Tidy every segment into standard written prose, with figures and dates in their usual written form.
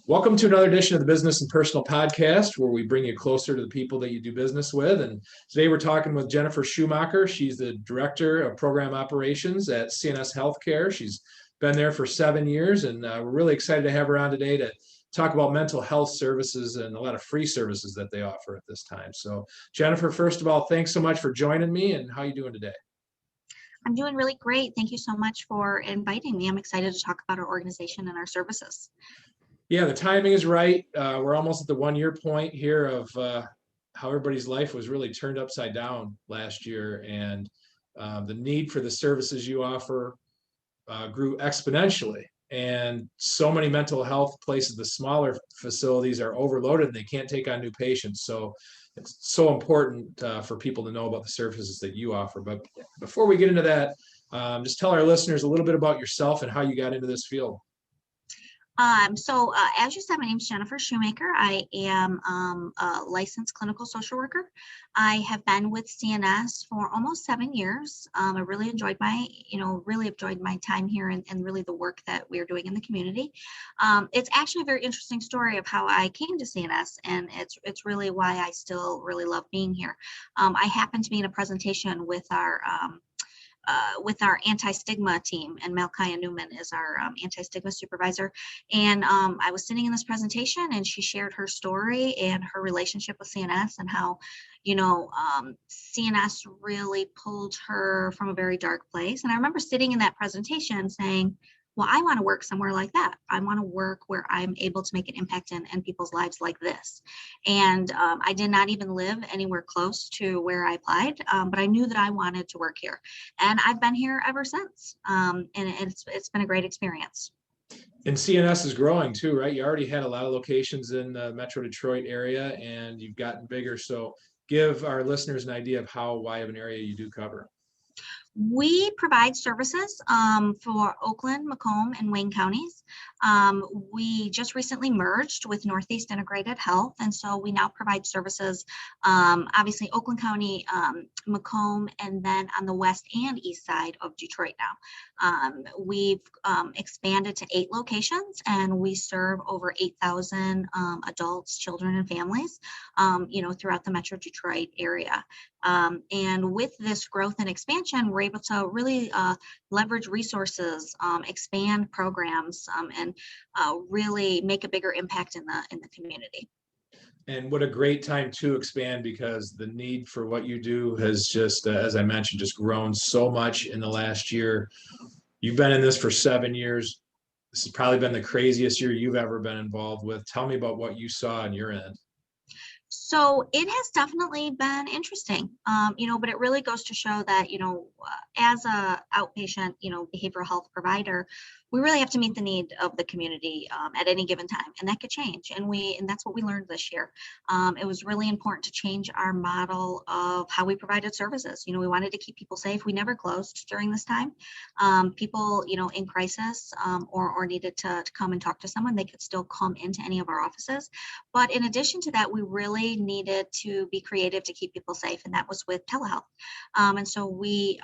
Welcome to another edition of the Business and Personal Podcast, where we bring you closer to the people that you do business with. And today we're talking with Jennifer Shumaker. She's the Director of Program Operations at CNS Healthcare. She's been there for 7 years, and we're really excited to have her on today to talk about mental health services and a lot of free services that they offer at this time. So, Jennifer, first of all, thanks so much for joining me, and how are you doing today? I'm doing really great. Thank you so much for inviting me. I'm excited to talk about our organization and our services. Yeah, the timing is right. We're almost at the 1 year point here of how everybody's life was really turned upside down last year, and the need for the services you offer grew exponentially. And so many mental health places, the smaller facilities, are overloaded and they can't take on new patients. So it's so important for people to know about the services that you offer. But before we get into that, just tell our listeners a little bit about yourself and how you got into this field. As you said, my name is Jennifer Shumaker. I am a licensed clinical social worker. I have been with CNS for almost 7 years. I really enjoyed my time here and really the work that we're doing in the community. It's actually a very interesting story of how I came to CNS, and it's really why I still really love being here. I happened to be in a presentation with our anti-stigma team, and Malkia Newman is our anti-stigma supervisor. And I was sitting in this presentation, and she shared her story and her relationship with CNS, and how, CNS really pulled her from a very dark place. And I remember sitting in that presentation saying, well, I want to work somewhere like that. I want to work where I'm able to make an impact in people's lives like this. And I did not even live anywhere close to where I applied, but I knew that I wanted to work here. And I've been here ever since. And it's been a great experience. And CNS is growing too, right? You already had a lot of locations in the Metro Detroit area, and you've gotten bigger. So give our listeners an idea of how wide of an area you do cover. We provide services for Oakland, Macomb, and Wayne counties. We just recently merged with Northeast Integrated Health, and so we now provide services, obviously Oakland County, Macomb, and then on the west and east side of Detroit now. We've expanded to 8 locations, and we serve over 8,000 adults, children, and families, throughout the Metro Detroit area. And with this growth and expansion, we're able to really leverage resources, expand programs, and really make a bigger impact in the community. And what a great time to expand, because the need for what you do has just, as I mentioned, just grown so much in the last year. You've been in this for 7 years. This has probably been the craziest year you've ever been involved with. Tell me about what you saw on your end. So it has definitely been interesting, but it really goes to show that, as a outpatient, behavioral health provider, we really have to meet the need of the community at any given time, and that could change. And that's what we learned this year. It was really important to change our model of how we provided services. We wanted to keep people safe. We never closed during this time. People, in crisis or needed to come and talk to someone, they could still come into any of our offices. But in addition to that, we really needed to be creative to keep people safe, and that was with telehealth. And so we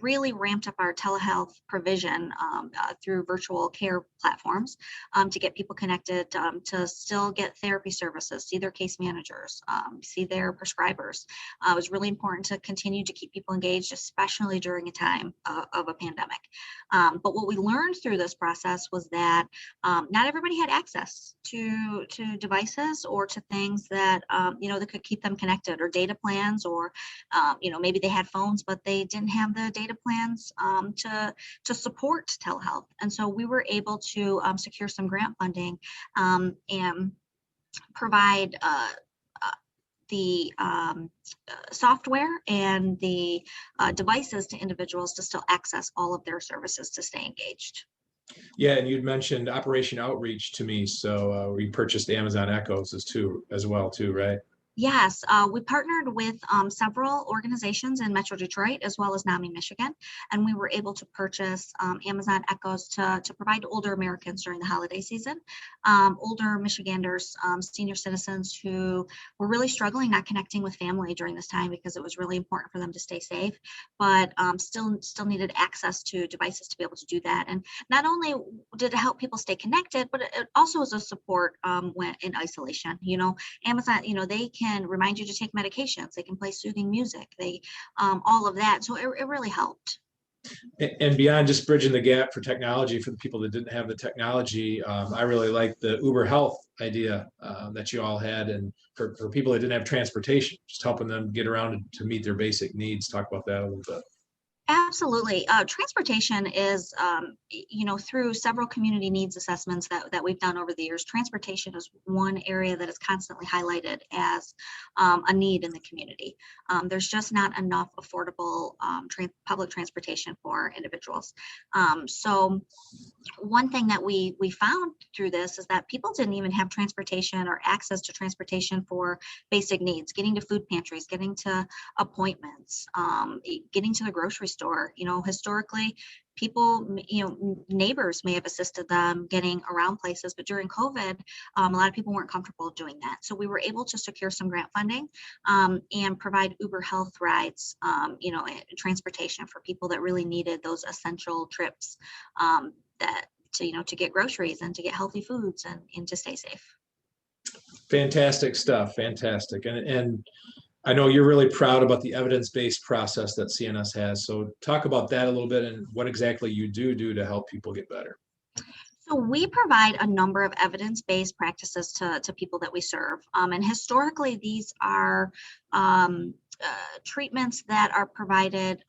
really ramped up our telehealth provision through virtual care platforms to get people connected, to still get therapy services, see their case managers, see their prescribers. It was really important to continue to keep people engaged, especially during a time of a pandemic. But what we learned through this process was that not everybody had access to devices or to things that that could keep them connected, or data plans, or maybe they had phones but they didn't have the data plans to support telehealth. And so we were able to secure some grant funding and provide the software and the devices to individuals to still access all of their services to stay engaged. Yeah, and you'd mentioned Operation Outreach to me, so we purchased Amazon Echoes as well, right? Yes, we partnered with several organizations in Metro Detroit as well as NAMI, Michigan, and we were able to purchase Amazon Echoes to provide older Americans during the holiday season, older Michiganders, senior citizens who were really struggling not connecting with family during this time because it was really important for them to stay safe, but still needed access to devices to be able to do that. And not only did it help people stay connected, but it also was a support when in isolation. Amazon, they can remind you to take medications. They can play soothing music. They, all of that. So it really helped. And beyond just bridging the gap for technology for the people that didn't have the technology, I really like the Uber Health idea that you all had, and for people that didn't have transportation, just helping them get around to meet their basic needs. Talk about that a little bit. Absolutely. Transportation is, through several community needs assessments that we've done over the years, transportation is one area that is constantly highlighted as a need in the community. There's just not enough affordable public transportation for individuals. So one thing that we found through this is that people didn't even have transportation or access to transportation for basic needs, getting to food pantries, getting to appointments, getting to the grocery store. Historically, people, neighbors may have assisted them getting around places, but during COVID, a lot of people weren't comfortable doing that. So we were able to secure some grant funding and provide Uber Health rides, transportation for people that really needed those essential trips that to get groceries and to get healthy foods and to stay safe. Fantastic stuff. Fantastic. And I know you're really proud about the evidence-based process that CNS has. So talk about that a little bit and what exactly you do to help people get better. So we provide a number of evidence-based practices to people that we serve. And historically, these are treatments that are provided,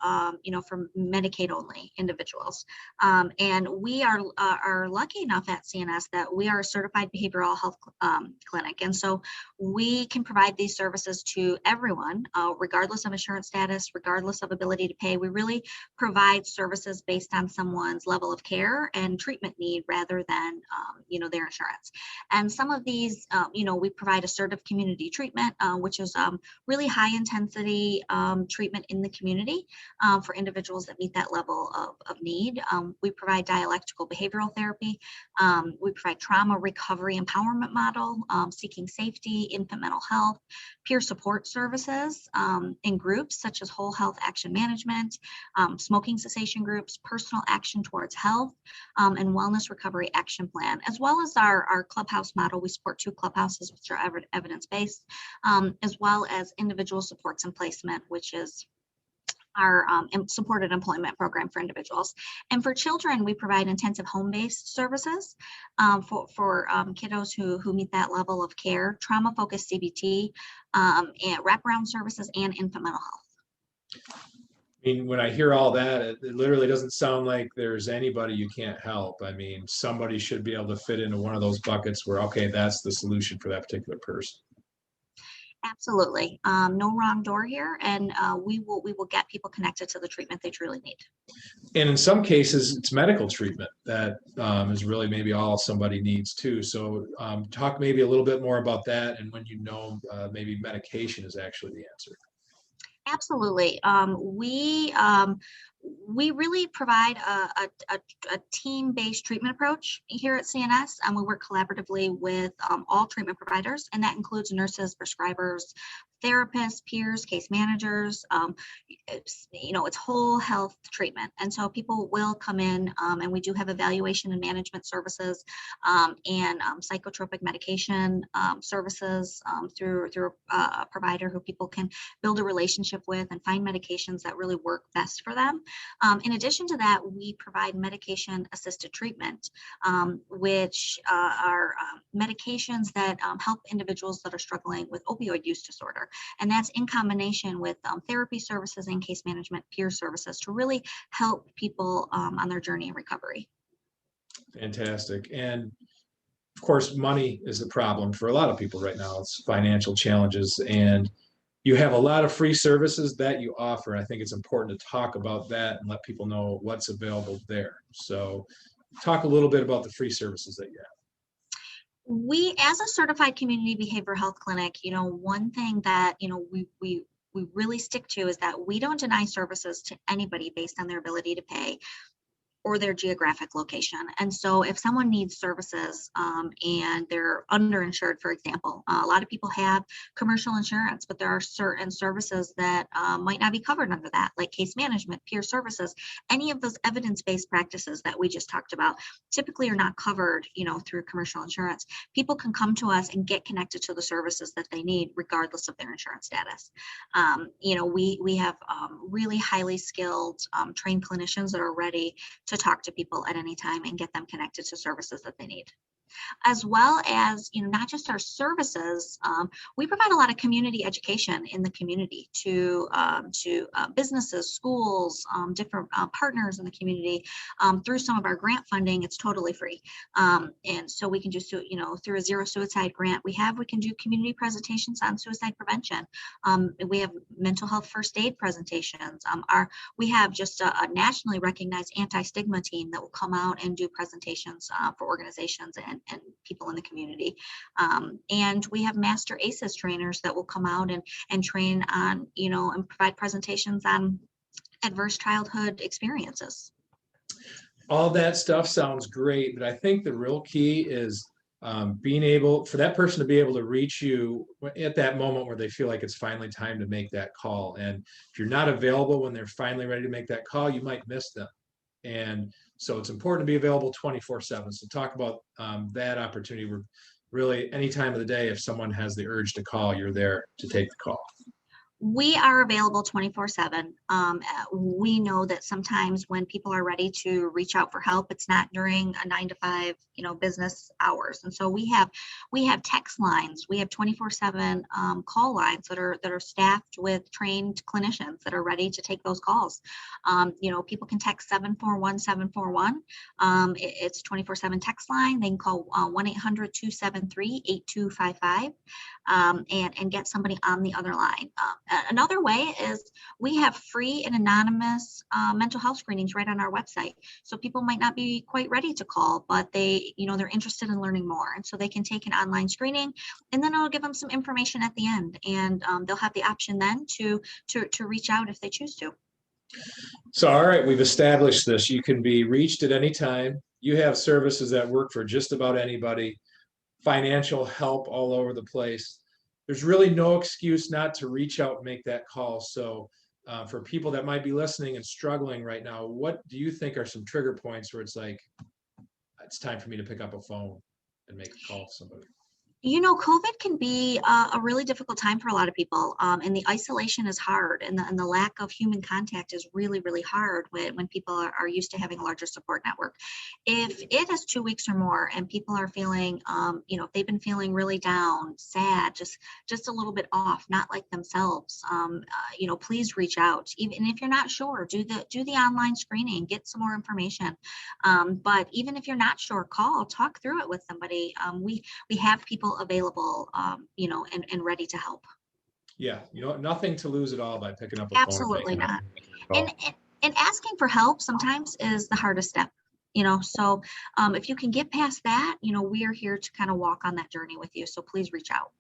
for Medicaid-only individuals. And we are lucky enough at CNS that we are a certified behavioral health clinic. And so we can provide these services to everyone, regardless of insurance status, regardless of ability to pay. We really provide services based on someone's level of care and treatment need rather than, their insurance. And some of these, we provide assertive community treatment, which is really high intensity treatment in the community for individuals that meet that level of need. We provide dialectical behavioral therapy. We provide trauma recovery empowerment model, seeking safety, infant mental health, peer support services in groups such as whole health action management, smoking cessation groups, personal action towards health, and wellness recovery action plan, as well as our clubhouse model. We support 2 clubhouses, which are evidence-based, as well as individual supports and placement, which is our supported employment program for individuals. And for children, we provide intensive home-based services for kiddos who meet that level of care, trauma-focused CBT, and wraparound services, and infant mental health. I mean, when I hear all that, it literally doesn't sound like there's anybody you can't help. I mean, somebody should be able to fit into one of those buckets where, okay, that's the solution for that particular person. Absolutely. No wrong door here, and we will get people connected to the treatment they truly need. And in some cases, it's medical treatment that is really maybe all somebody needs too. So talk maybe a little bit more about that, and when maybe medication is actually the answer. Absolutely. We really provide a team-based treatment approach here at CNS, and we work collaboratively with all treatment providers, and that includes nurses, prescribers, therapists, peers, case managers. It's whole health treatment. And so people will come in and we do have evaluation and management services and psychotropic medication services through a provider who people can build a relationship with and find medications that really work best for them. In addition to that, we provide medication assisted treatment, which are medications that help individuals that are struggling with opioid use disorder. And that's in combination with therapy services and case management peer services to really help people on their journey in recovery. Fantastic. And of course, money is a problem for a lot of people right now. It's financial challenges, and you have a lot of free services that you offer. I think it's important to talk about that and let people know what's available there. So talk a little bit about the free services that you have. We, as a certified community behavioral health clinic, one thing that, we really stick to is that we don't deny services to anybody based on their ability to pay or their geographic location. And so if someone needs services and they're underinsured, for example, a lot of people have commercial insurance, but there are certain services that might not be covered under that, like case management, peer services, any of those evidence-based practices that we just talked about typically are not covered, through commercial insurance. People can come to us and get connected to the services that they need regardless of their insurance status. We have really highly skilled trained clinicians that are ready to talk to people at any time and get them connected to services that they need, as well as, not just our services. We provide a lot of community education in the community to businesses, schools, different partners in the community. Through some of our grant funding, it's totally free. And so we can just do, through a zero suicide grant we can do community presentations on suicide prevention. We have mental health first aid presentations. We have just a nationally recognized anti-stigma team that will come out and do presentations for organizations and people in the community. And we have master ACEs trainers that will come out and train on, and provide presentations on adverse childhood experiences. All that stuff sounds great, but I think the real key is being able for that person to be able to reach you at that moment where they feel like it's finally time to make that call. And if you're not available when they're finally ready to make that call, you might miss them. And so it's important to be available 24/7. So talk about that opportunity where really any time of the day, if someone has the urge to call, you're there to take the call. We are available 24/7. We know that sometimes when people are ready to reach out for help, it's not during a 9 to 5, business hours. And so we have text lines. We have 24/7 call lines that are staffed with trained clinicians that are ready to take those calls. People can text 741-741. It's 24/7 text line. They can call 1-800-273-8255 and get somebody on the other line. Another way is we have free and anonymous mental health screenings right on our website. So people might not be quite ready to call, but they're interested in learning more. And so they can take an online screening, and then it'll give them some information at the end. And they'll have the option then to reach out if they choose to. So, all right, we've established this. You can be reached at any time. You have services that work for just about anybody, financial help all over the place. There's really no excuse not to reach out and make that call. So for people that might be listening and struggling right now, what do you think are some trigger points where it's like, it's time for me to pick up a phone and make a call to somebody? COVID can be a really difficult time for a lot of people, and the isolation is hard, and the lack of human contact is really, really hard when people are used to having a larger support network. If it is 2 weeks or more and people are feeling, if they've been feeling really down, sad, just a little bit off, not like themselves, please reach out. Even if you're not sure, do the online screening, get some more information. But even if you're not sure, talk through it with somebody. We have people available, and ready to help. Yeah, nothing to lose at all by picking up a Absolutely phone. Not. And asking for help sometimes is the hardest step. So if you can get past that, we are here to kind of walk on that journey with you. So please reach out.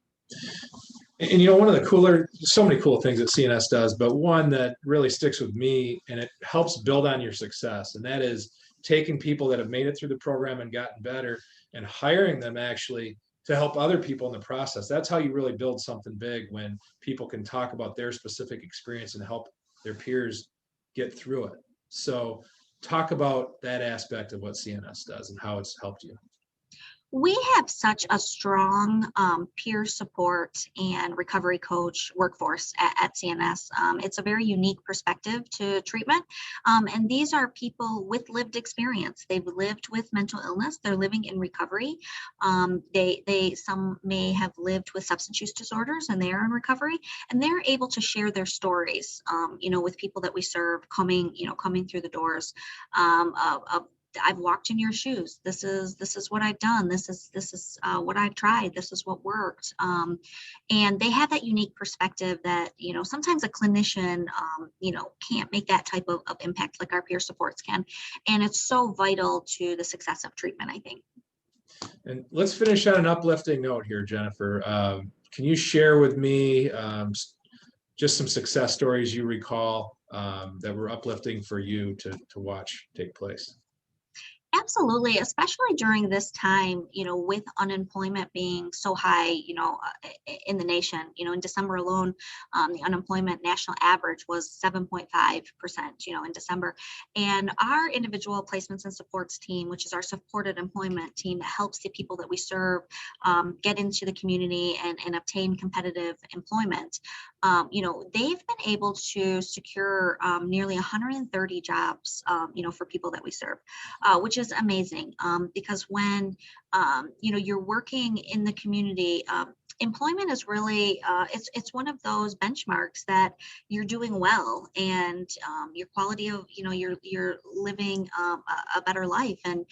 And one of the so many cool things that CNS does, but one that really sticks with me and it helps build on your success, and that is taking people that have made it through the program and gotten better and hiring them actually to help other people in the process. That's how you really build something big, when people can talk about their specific experience and help their peers get through it. So talk about that aspect of what CNS does and how it's helped you. We have such a strong peer support and recovery coach workforce at CNS. It's a very unique perspective to treatment. And these are people with lived experience. They've lived with mental illness. They're living in recovery. Some may have lived with substance use disorders and they're in recovery, and they're able to share their stories, with people that we serve coming through the doors of I've walked in your shoes. This is what I've done. This is what I've tried. This is what worked. And they have that unique perspective that, sometimes a clinician, can't make that type of impact like our peer supports can. And it's so vital to the success of treatment, I think. And let's finish on an uplifting note here, Jennifer. Can you share with me just some success stories you recall that were uplifting for you to watch take place? Absolutely, especially during this time, with unemployment being so high, in the nation. In December alone, the unemployment national average was 7.5%, in December. And our individual placements and supports team, which is our supported employment team that helps the people that we serve get into the community and obtain competitive employment, they've been able to secure nearly 130 jobs, for people that we serve, which is amazing, because when you're working in the community, employment is really it's one of those benchmarks that you're doing well, and your quality of you're living a better life, and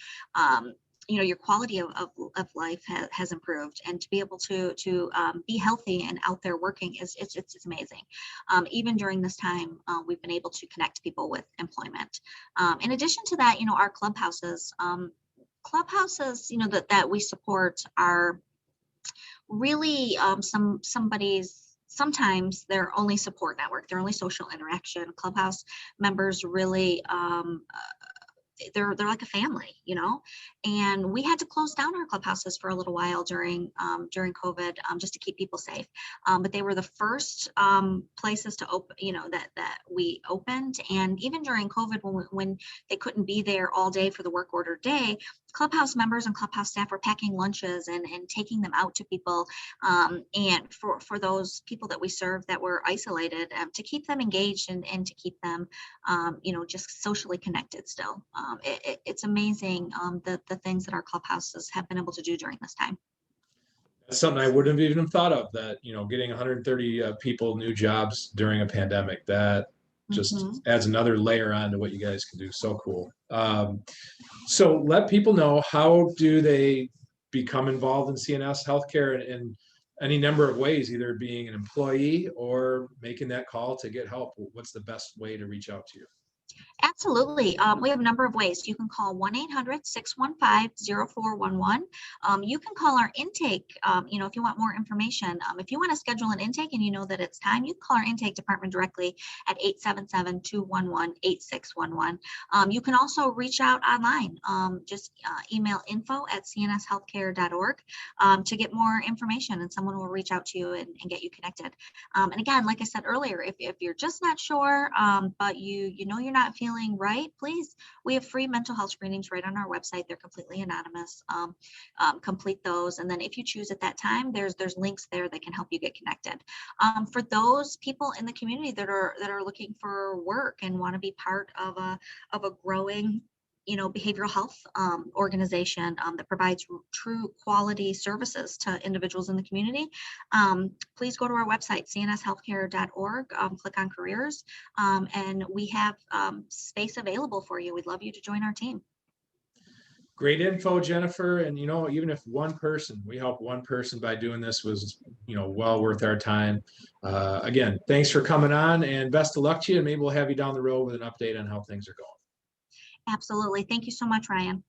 your quality of life has improved, and to be able to be healthy and out there working it's amazing. Even during this time, we've been able to connect people with employment. In addition to that, our clubhouses, that we support are really sometimes their only support network, their only social interaction. Clubhouse members really they're like a family, and we had to close down our clubhouses for a little while during COVID, just to keep people safe. But they were the first places to open, that we opened. And even during COVID, when they couldn't be there all day for the work order day, clubhouse members and clubhouse staff were packing lunches and taking them out to people, and for those people that we serve that were isolated, to keep them engaged and to keep them just socially connected still. It's amazing, the things that our clubhouses have been able to do during this time. That's something I wouldn't have even thought of, that, getting 130 people new jobs during a pandemic, that just adds another layer onto what you guys can do. So cool. So let people know, how do they become involved in CNS healthcare in any number of ways, either being an employee or making that call to get help? What's the best way to reach out to you? Absolutely. We have a number of ways. You can call 1-800-615-0411. You can call our intake, if you want more information. If you want to schedule an intake and you know that it's time, you can call our intake department directly at 877-211-8611. You can also reach out online. Just email info@cnshealthcare.org to get more information, and someone will reach out to you and get you connected. And again, like I said earlier, if you're just not sure, but you're not feeling right, please, we have free mental health screenings right on our website. They're completely anonymous. Complete those, and then if you choose at that time, there's links there that can help you get connected. For those people in the community that are looking for work and want to be part of a growing behavioral health organization that provides true quality services to individuals in the community, please go to our website, cnshealthcare.org, click on careers, and we have space available for you. We'd love you to join our team. Great info, Jennifer. And, even if we help one person by doing this, was, well worth our time. Again, thanks for coming on, and best of luck to you. And maybe we'll have you down the road with an update on how things are going. Absolutely. Thank you so much, Ryan.